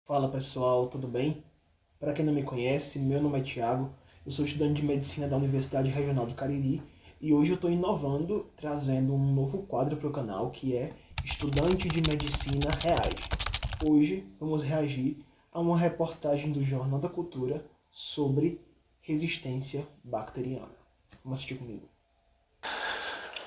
Fala pessoal, tudo bem? Para quem não me conhece, meu nome é Thiago, eu sou estudante de Medicina da Universidade Regional do Cariri e hoje eu estou inovando, trazendo um novo quadro para o canal que é Estudante de Medicina Reage. Hoje vamos reagir a uma reportagem do Jornal da Cultura sobre resistência bacteriana. Vamos assistir comigo.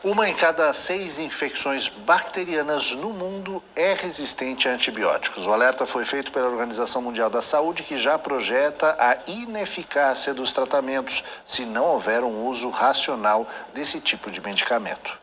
Uma em cada 6 infecções bacterianas no mundo é resistente a antibióticos. O alerta foi feito pela Organização Mundial da Saúde, que já projeta a ineficácia dos tratamentos se não houver um uso racional desse tipo de medicamento.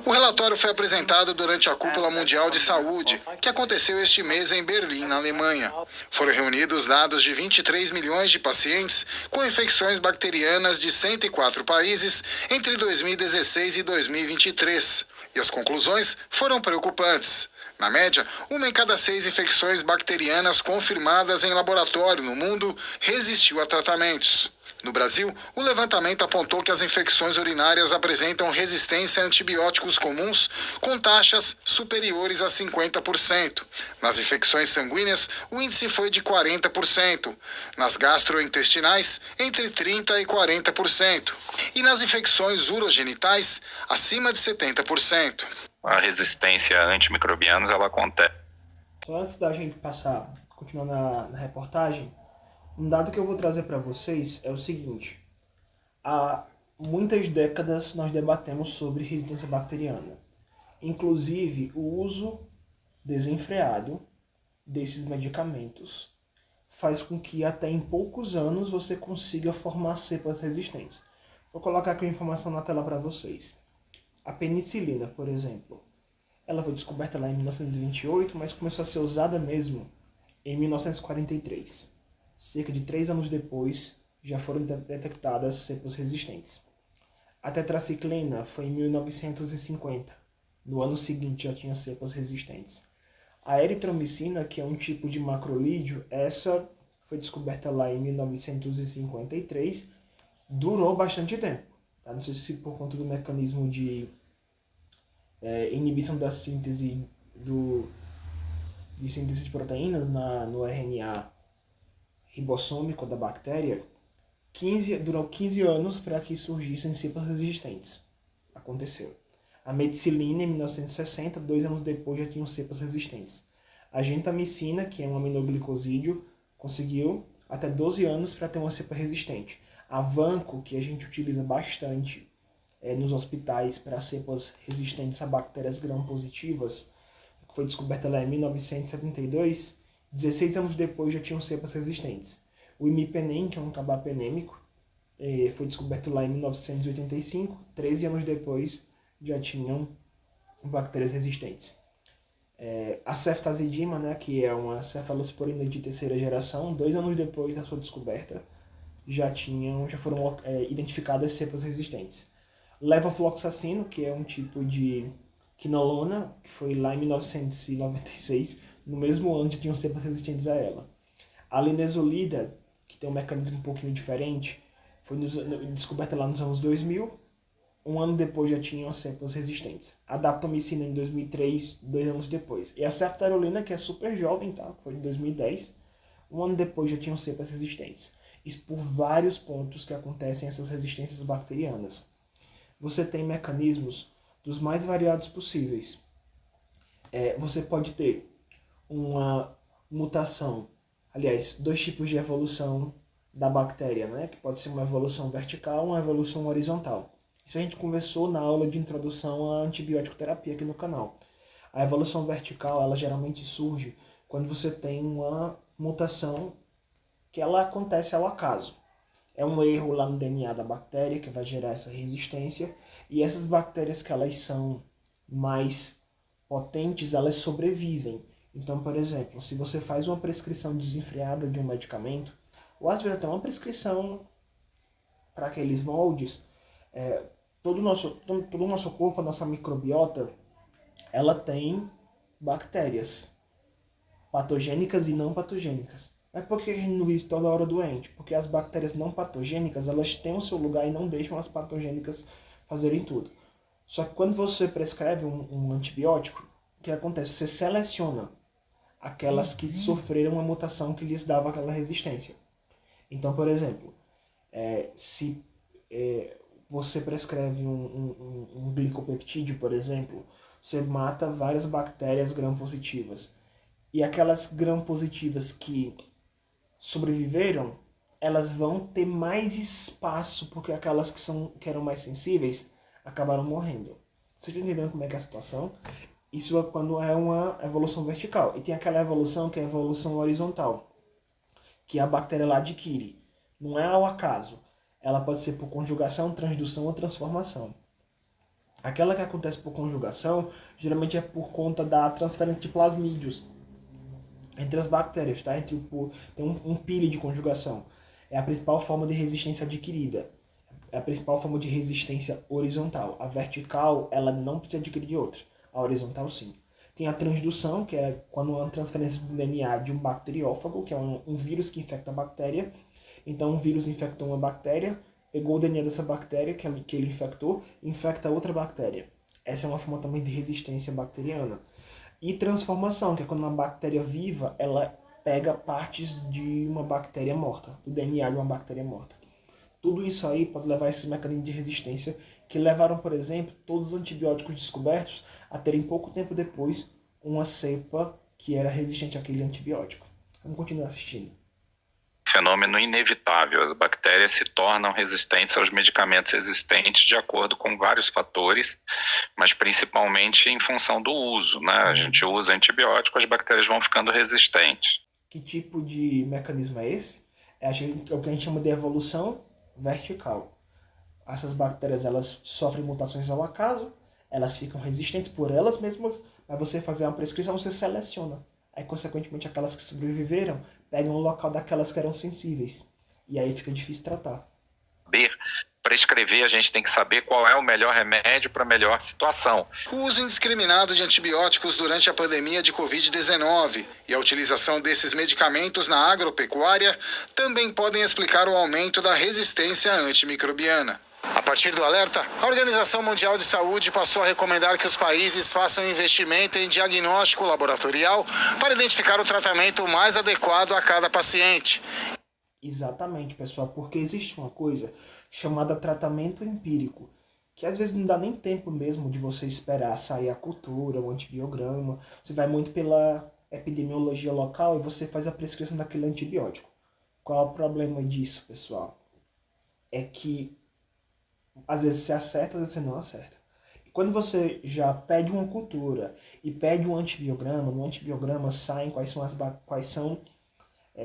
O relatório foi apresentado durante a Cúpula Mundial de Saúde, que aconteceu este mês em Berlim, na Alemanha. Foram reunidos dados de 23 milhões de pacientes com infecções bacterianas de 104 países entre 2016 e 2023. E as conclusões foram preocupantes. Na média, uma em cada 6 infecções bacterianas confirmadas em laboratório no mundo resistiu a tratamentos. No Brasil, o levantamento apontou que as infecções urinárias apresentam resistência a antibióticos comuns com taxas superiores a 50%. Nas infecções sanguíneas, o índice foi de 40%. Nas gastrointestinais, entre 30% e 40%. E nas infecções urogenitais, acima de 70%. A resistência a antimicrobianos, ela acontece. Só antes da gente continuar na reportagem, um dado que eu vou trazer para vocês é o seguinte: há muitas décadas nós debatemos sobre resistência bacteriana. Inclusive, o uso desenfreado desses medicamentos faz com que até em poucos anos você consiga formar cepas resistentes. Vou colocar aqui a informação na tela para vocês. A penicilina, por exemplo, ela foi descoberta lá em 1928, mas começou a ser usada mesmo em 1943. Cerca de 3 anos depois, já foram detectadas cepas resistentes. A tetraciclina foi em 1950. No ano seguinte já tinha cepas resistentes. A eritromicina, que é um tipo de macrolídeo, essa foi descoberta lá em 1953. Durou bastante tempo. Tá? Não sei se por conta do mecanismo de inibição da síntese de síntese de proteínas no RNA ribossômico da bactéria, durou 15 anos para que surgissem cepas resistentes. Aconteceu. A meticilina, em 1960, 2 anos depois já tinham cepas resistentes. A gentamicina, que é um aminoglicosídeo, conseguiu até 12 anos para ter uma cepa resistente. A vanco, que a gente utiliza bastante nos hospitais para cepas resistentes a bactérias gram-positivas, que foi descoberta lá em 1972, 16 anos depois já tinham cepas resistentes. O imipenem, que é um carbapenêmico, foi descoberto lá em 1985. 13 anos depois já tinham bactérias resistentes. A ceftazidima, né, que é uma cefalosporina de terceira geração, 2 anos depois da sua descoberta, já foram identificadas cepas resistentes. Levofloxacino, que é um tipo de quinolona, que foi lá em 1996, no mesmo ano já tinham cepas resistentes a ela. A linezolida, que tem um mecanismo um pouquinho diferente, foi descoberta lá nos anos 2000. Um ano depois já tinham cepas resistentes. A daptomicina em 2003, 2 anos depois. E a ceftarolina, que é super jovem, tá? Foi em 2010. Um ano depois já tinham cepas resistentes. Isso por vários pontos que acontecem essas resistências bacterianas. Você tem mecanismos dos mais variados possíveis. Você pode ter uma mutação, aliás, 2 tipos de evolução da bactéria, né? Que pode ser uma evolução vertical ou uma evolução horizontal. Isso a gente conversou na aula de introdução à antibiótico terapia aqui no canal. A evolução vertical, ela geralmente surge quando você tem uma mutação que ela acontece ao acaso. É um erro lá no DNA da bactéria que vai gerar essa resistência, e essas bactérias que elas são mais potentes, elas sobrevivem. Então, por exemplo, se você faz uma prescrição desenfreada de um medicamento, ou às vezes até uma prescrição para aqueles moldes, todo o nosso corpo, a nossa microbiota, ela tem bactérias patogênicas e não patogênicas. Mas por que a gente não vive toda hora doente? Porque as bactérias não patogênicas, elas têm o seu lugar e não deixam as patogênicas fazerem tudo. Só que quando você prescreve um antibiótico, o que acontece? Você seleciona aquelas que sofreram uma mutação que lhes dava aquela resistência. Então, por exemplo, se você prescreve um glicopeptídeo, por exemplo, você mata várias bactérias gram-positivas. E aquelas gram-positivas que sobreviveram, elas vão ter mais espaço, porque aquelas que eram mais sensíveis acabaram morrendo. Você está entendendo como é que é a situação? Isso é quando é uma evolução vertical. E tem aquela evolução que é a evolução horizontal, que a bactéria ela adquire. Não é ao acaso. Ela pode ser por conjugação, transdução ou transformação. Aquela que acontece por conjugação, geralmente é por conta da transferência de plasmídios entre as bactérias, tá? Tem um pile de conjugação. É a principal forma de resistência adquirida. É a principal forma de resistência horizontal. A vertical, ela não precisa adquirir de outra. A horizontal, sim. Tem a transdução, que é quando há uma transferência do DNA de um bacteriófago, que é um vírus que infecta a bactéria. Então, um vírus infectou uma bactéria, pegou o DNA dessa bactéria que ele infectou, infecta outra bactéria. Essa é uma forma também de resistência bacteriana. E transformação, que é quando uma bactéria viva, ela pega partes de uma bactéria morta, do DNA de uma bactéria morta. Tudo isso aí pode levar a esses mecanismos de resistência que levaram, por exemplo, todos os antibióticos descobertos a terem pouco tempo depois uma cepa que era resistente àquele antibiótico. Vamos continuar assistindo. Fenômeno inevitável. As bactérias se tornam resistentes aos medicamentos existentes de acordo com vários fatores, mas principalmente em função do uso, né? A gente usa antibiótico, as bactérias vão ficando resistentes. Que tipo de mecanismo é esse? É o que a gente chama de evolução vertical. Essas bactérias elas sofrem mutações ao acaso, elas ficam resistentes por elas mesmas, mas você fazer uma prescrição, você seleciona. Aí, consequentemente, aquelas que sobreviveram pegam o local daquelas que eram sensíveis. E aí fica difícil tratar. Prescrever, a gente tem que saber qual é o melhor remédio para a melhor situação. O uso indiscriminado de antibióticos durante a pandemia de Covid-19 e a utilização desses medicamentos na agropecuária também podem explicar o aumento da resistência antimicrobiana. A partir do alerta, a Organização Mundial de Saúde passou a recomendar que os países façam investimento em diagnóstico laboratorial para identificar o tratamento mais adequado a cada paciente. Exatamente, pessoal, porque existe uma coisa chamada tratamento empírico, que às vezes não dá nem tempo mesmo de você esperar sair a cultura, o antibiograma. Você vai muito pela epidemiologia local e você faz a prescrição daquele antibiótico. Qual é o problema disso, pessoal? É que às vezes você acerta, às vezes você não acerta. E quando você já pede uma cultura e pede um antibiograma, no antibiograma saem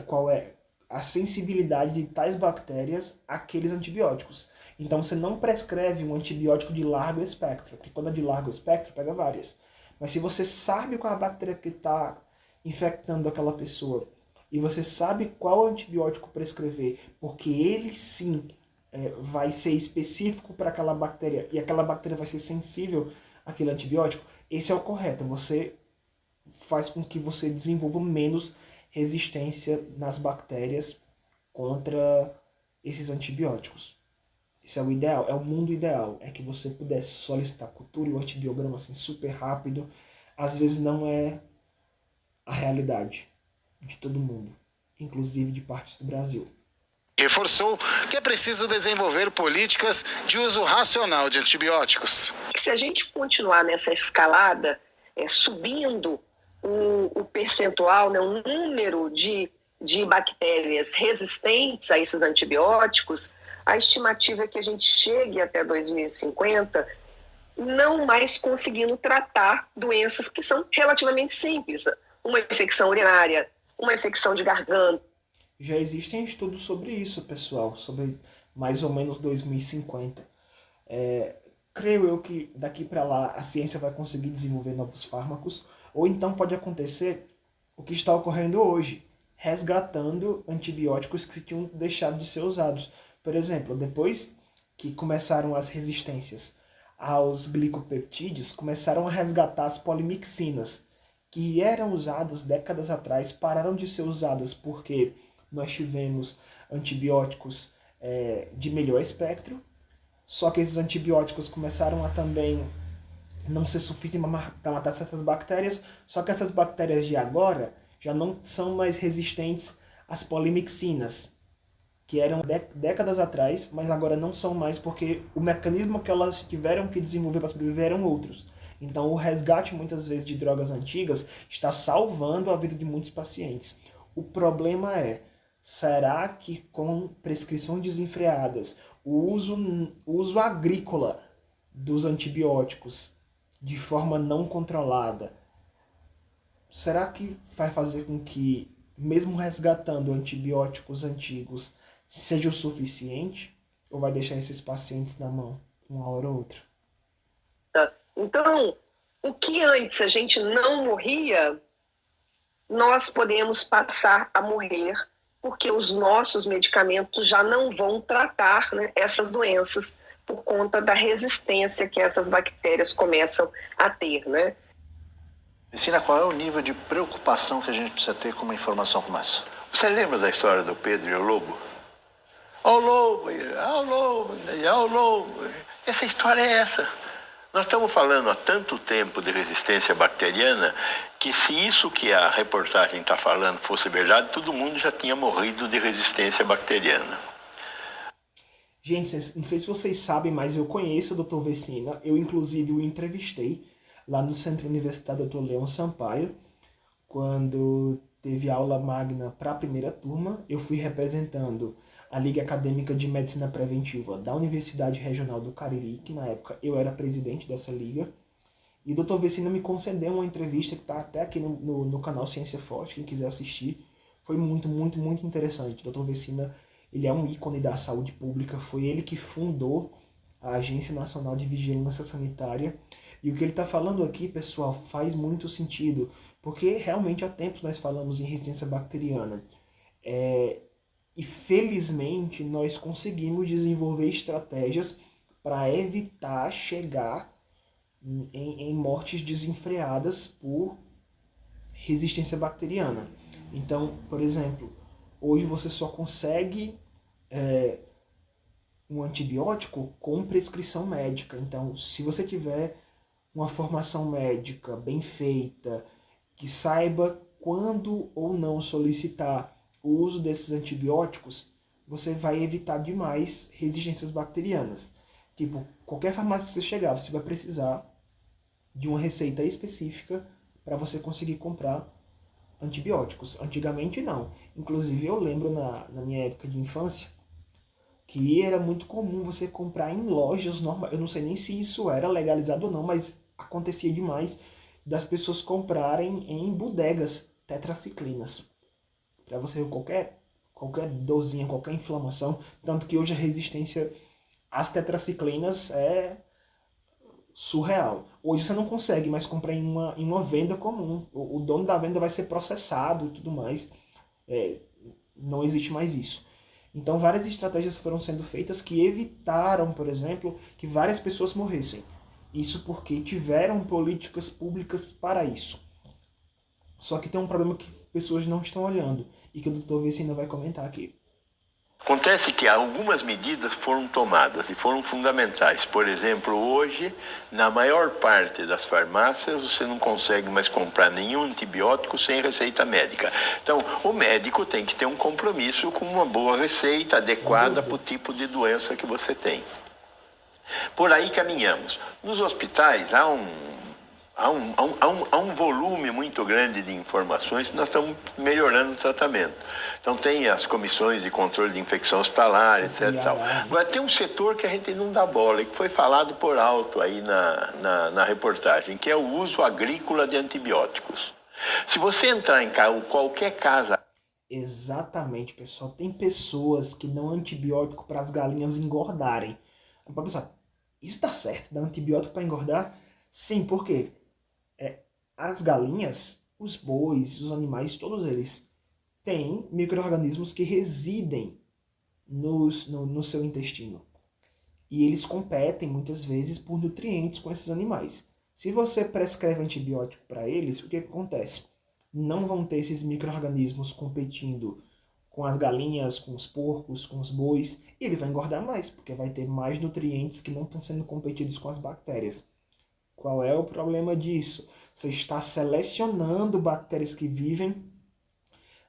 qual é a sensibilidade de tais bactérias àqueles antibióticos. Então você não prescreve um antibiótico de largo espectro, porque quando é de largo espectro pega várias. Mas se você sabe qual é a bactéria que está infectando aquela pessoa e você sabe qual antibiótico prescrever, porque ele sim vai ser específico para aquela bactéria e aquela bactéria vai ser sensível àquele antibiótico, esse é o correto. Você faz com que você desenvolva menos resistência nas bactérias contra esses antibióticos. Isso é o ideal, é o mundo ideal. É que você pudesse solicitar cultura e o antibiograma assim super rápido. Às vezes não é a realidade de todo mundo, inclusive de partes do Brasil. Reforçou que é preciso desenvolver políticas de uso racional de antibióticos. Se a gente continuar nessa escalada, subindo o percentual, né, o número de bactérias resistentes a esses antibióticos, a estimativa é que a gente chegue até 2050 não mais conseguindo tratar doenças que são relativamente simples. Uma infecção urinária, uma infecção de garganta. Já existem estudos sobre isso, pessoal, sobre mais ou menos 2050. Creio eu que daqui para lá a ciência vai conseguir desenvolver novos fármacos, ou então pode acontecer o que está ocorrendo hoje, resgatando antibióticos que tinham deixado de ser usados. Por exemplo, depois que começaram as resistências aos glicopeptídeos, começaram a resgatar as polimixinas, que eram usadas décadas atrás, pararam de ser usadas porque nós tivemos antibióticos de melhor espectro, só que esses antibióticos começaram a também não ser suficiente para matar certas bactérias, só que essas bactérias de agora já não são mais resistentes às polimixinas, que eram décadas atrás, mas agora não são mais porque o mecanismo que elas tiveram que desenvolver para sobreviver eram outros. Então o resgate muitas vezes de drogas antigas está salvando a vida de muitos pacientes. O problema é, será que com prescrições desenfreadas, o uso agrícola dos antibióticos de forma não controlada, será que vai fazer com que, mesmo resgatando antibióticos antigos, seja o suficiente? Ou vai deixar esses pacientes na mão, uma hora ou outra? Então, o que antes a gente não morria, nós podemos passar a morrer, porque os nossos medicamentos já não vão tratar, né, essas doenças por conta da resistência que essas bactérias começam a ter, né? Ensina qual é o nível de preocupação que a gente precisa ter com uma informação como essa. Você lembra da história do Pedro e o lobo? Ó o lobo, ó o lobo, ó o lobo. Essa história é essa. Nós estamos falando há tanto tempo de resistência bacteriana que se isso que a reportagem está falando fosse verdade, todo mundo já tinha morrido de resistência bacteriana. Gente, não sei se vocês sabem, mas eu conheço o Dr. Vecina. Eu, inclusive, o entrevistei lá no Centro Universitário Dr. Leon Sampaio, quando teve aula magna para a primeira turma. Eu fui representando a Liga Acadêmica de Medicina Preventiva da Universidade Regional do Cariri, que na época eu era presidente dessa liga. E o Dr. Vecina me concedeu uma entrevista que está até aqui no canal Ciência Forte, quem quiser assistir. Foi muito, muito, muito interessante. O Dr. Vecina, ele é um ícone da saúde pública, foi ele que fundou a Agência Nacional de Vigilância Sanitária. E o que ele está falando aqui, pessoal, faz muito sentido, porque realmente há tempos nós falamos em resistência bacteriana. E felizmente nós conseguimos desenvolver estratégias para evitar chegar em mortes desenfreadas por resistência bacteriana. Então, por exemplo, hoje você só consegue um antibiótico com prescrição médica. Então, se você tiver uma formação médica bem feita, que saiba quando ou não solicitar o uso desses antibióticos, você vai evitar demais resistências bacterianas. Tipo, qualquer farmácia que você chegar, você vai precisar de uma receita específica para você conseguir comprar antibióticos. Antigamente não. Inclusive eu lembro na minha época de infância que era muito comum você comprar em lojas normais. Eu não sei nem se isso era legalizado ou não, mas acontecia demais das pessoas comprarem em bodegas tetraciclinas para você ver qualquer dorzinha, qualquer inflamação. Tanto que hoje a resistência às tetraciclinas é surreal. Hoje você não consegue mais comprar em uma venda comum. O dono da venda vai ser processado e tudo mais. Não existe mais isso. Então várias estratégias foram sendo feitas que evitaram, por exemplo, que várias pessoas morressem. Isso porque tiveram políticas públicas para isso. Só que tem um problema que pessoas não estão olhando e que o Dr. Vecina vai comentar aqui. Acontece que algumas medidas foram tomadas e foram fundamentais. Por exemplo, hoje, na maior parte das farmácias, você não consegue mais comprar nenhum antibiótico sem receita médica. Então, o médico tem que ter um compromisso com uma boa receita adequada para o tipo de doença que você tem. Por aí caminhamos. Nos hospitais há um volume muito grande de informações que nós estamos melhorando o tratamento. Então tem as comissões de controle de infecção hospitalar, etc. Tal. Agora tem um setor que a gente não dá bola e que foi falado por alto aí na reportagem, que é o uso agrícola de antibióticos. Se você entrar em qualquer casa... Exatamente, pessoal. Tem pessoas que dão antibiótico para as galinhas engordarem. Para pensar, isso dá certo? Dar antibiótico para engordar? Sim, por quê? As galinhas, os bois, os animais, todos eles têm micro-organismos que residem no seu intestino. E eles competem muitas vezes por nutrientes com esses animais. Se você prescreve antibiótico para eles, o que acontece? Não vão ter esses micro-organismos competindo com as galinhas, com os porcos, com os bois, e ele vai engordar mais, porque vai ter mais nutrientes que não estão sendo competidos com as bactérias. Qual é o problema disso? Você está selecionando bactérias que vivem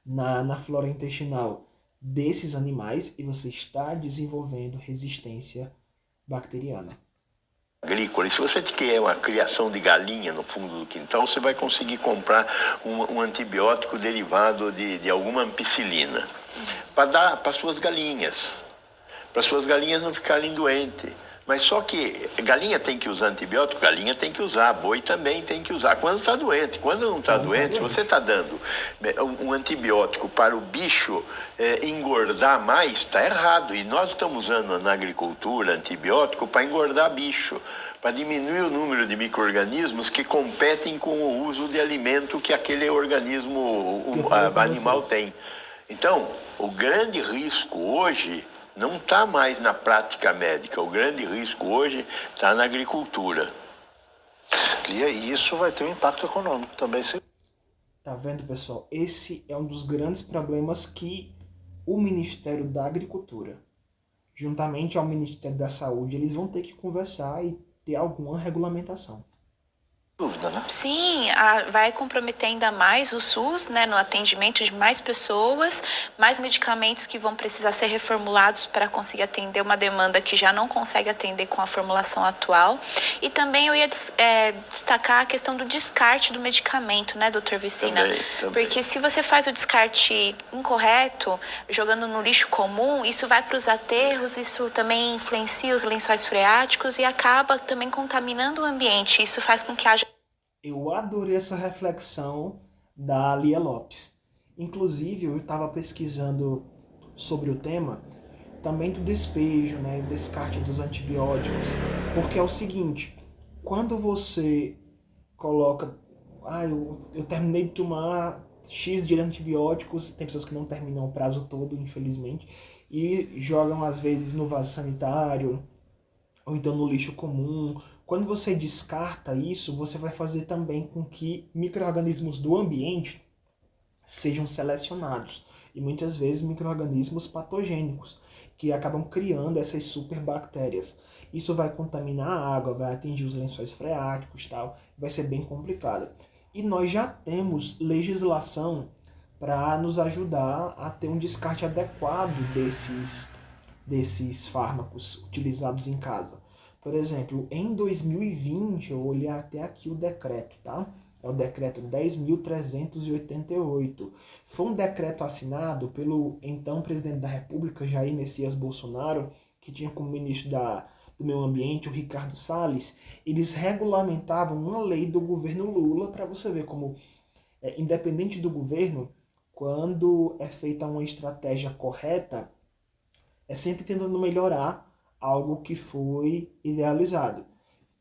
na flora intestinal desses animais e você está desenvolvendo resistência bacteriana. Agrícola. E se você quer uma criação de galinha no fundo do quintal, você vai conseguir comprar um antibiótico derivado de alguma ampicilina para dar para suas galinhas não ficarem doentes. Mas só que galinha tem que usar antibiótico, galinha tem que usar, boi também tem que usar quando está doente. Quando não está doente, se você está dando um antibiótico para o bicho engordar mais, está errado. E nós estamos usando na agricultura antibiótico para engordar bicho, para diminuir o número de micro-organismos que competem com o uso de alimento que aquele organismo animal tem. Então, o grande risco hoje não está mais na prática médica, o grande risco hoje está na agricultura. E isso vai ter um impacto econômico também. Tá vendo, pessoal? Esse é um dos grandes problemas que o Ministério da Agricultura, juntamente ao Ministério da Saúde, eles vão ter que conversar e ter alguma regulamentação. Dúvida, né? Sim, vai comprometer ainda mais o SUS, né, no atendimento de mais pessoas, mais medicamentos que vão precisar ser reformulados para conseguir atender uma demanda que já não consegue atender com a formulação atual. E também eu ia destacar a questão do descarte do medicamento, né, doutor Vicina? Também. Porque se você faz o descarte incorreto, jogando no lixo comum, isso vai para os aterros, isso também influencia os lençóis freáticos e acaba também contaminando o ambiente. Isso faz com que haja... Eu adorei essa reflexão da Lia Lopes. Inclusive, eu estava pesquisando sobre o tema também do despejo, né, o descarte dos antibióticos, porque é o seguinte, quando você coloca, eu terminei de tomar X de antibióticos, tem pessoas que não terminam o prazo todo, infelizmente, e jogam às vezes no vaso sanitário, ou então no lixo comum. Quando você descarta isso, você vai fazer também com que micro-organismos do ambiente sejam selecionados. E muitas vezes micro-organismos patogênicos, que acabam criando essas superbactérias. Isso vai contaminar a água, vai atingir os lençóis freáticos e tal, vai ser bem complicado. E nós já temos legislação para nos ajudar a ter um descarte adequado desses fármacos utilizados em casa. Por exemplo, em 2020, eu olhei até aqui o decreto, tá? É o decreto 10.388. Foi um decreto assinado pelo então presidente da República, Jair Messias Bolsonaro, que tinha como ministro do Meio Ambiente, o Ricardo Salles. Eles regulamentavam uma lei do governo Lula, para você ver como, independente do governo, quando é feita uma estratégia correta, é sempre tentando melhorar algo que foi idealizado.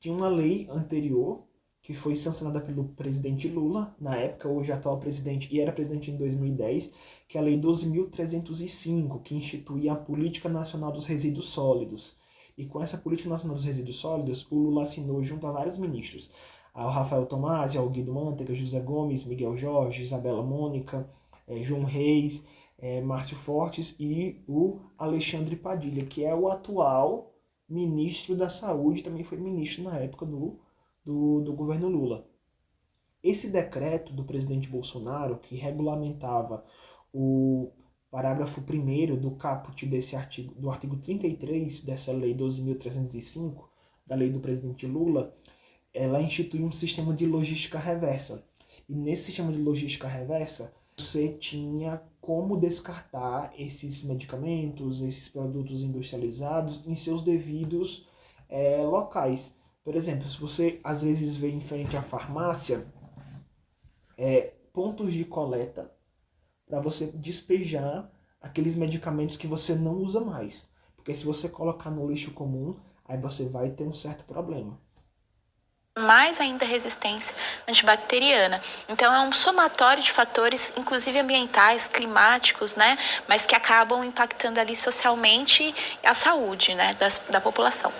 Tinha uma lei anterior que foi sancionada pelo presidente Lula, na época, hoje atual presidente, e era presidente em 2010, que é a Lei 12.305, que instituía a Política Nacional dos Resíduos Sólidos. E com essa Política Nacional dos Resíduos Sólidos, o Lula assinou junto a vários ministros, ao Rafael Tomasi, ao Guido Mantega, José Gomes, Miguel Jorge, Isabela Mônica, João Reis, Márcio Fortes e o Alexandre Padilha, que é o atual ministro da Saúde, também foi ministro na época do governo Lula. Esse decreto do presidente Bolsonaro, que regulamentava o parágrafo 1º do caput do artigo 33 dessa lei 12.305, da lei do presidente Lula, ela institui um sistema de logística reversa. E nesse sistema de logística reversa, você tinha como descartar esses medicamentos, esses produtos industrializados em seus devidos locais. Por exemplo, se você às vezes vê em frente à farmácia pontos de coleta para você despejar aqueles medicamentos que você não usa mais. Porque se você colocar no lixo comum, aí você vai ter um certo problema. Mais ainda resistência antibacteriana. Então é um somatório de fatores, inclusive ambientais, climáticos, né? Mas que acabam impactando ali socialmente a saúde, né, da população.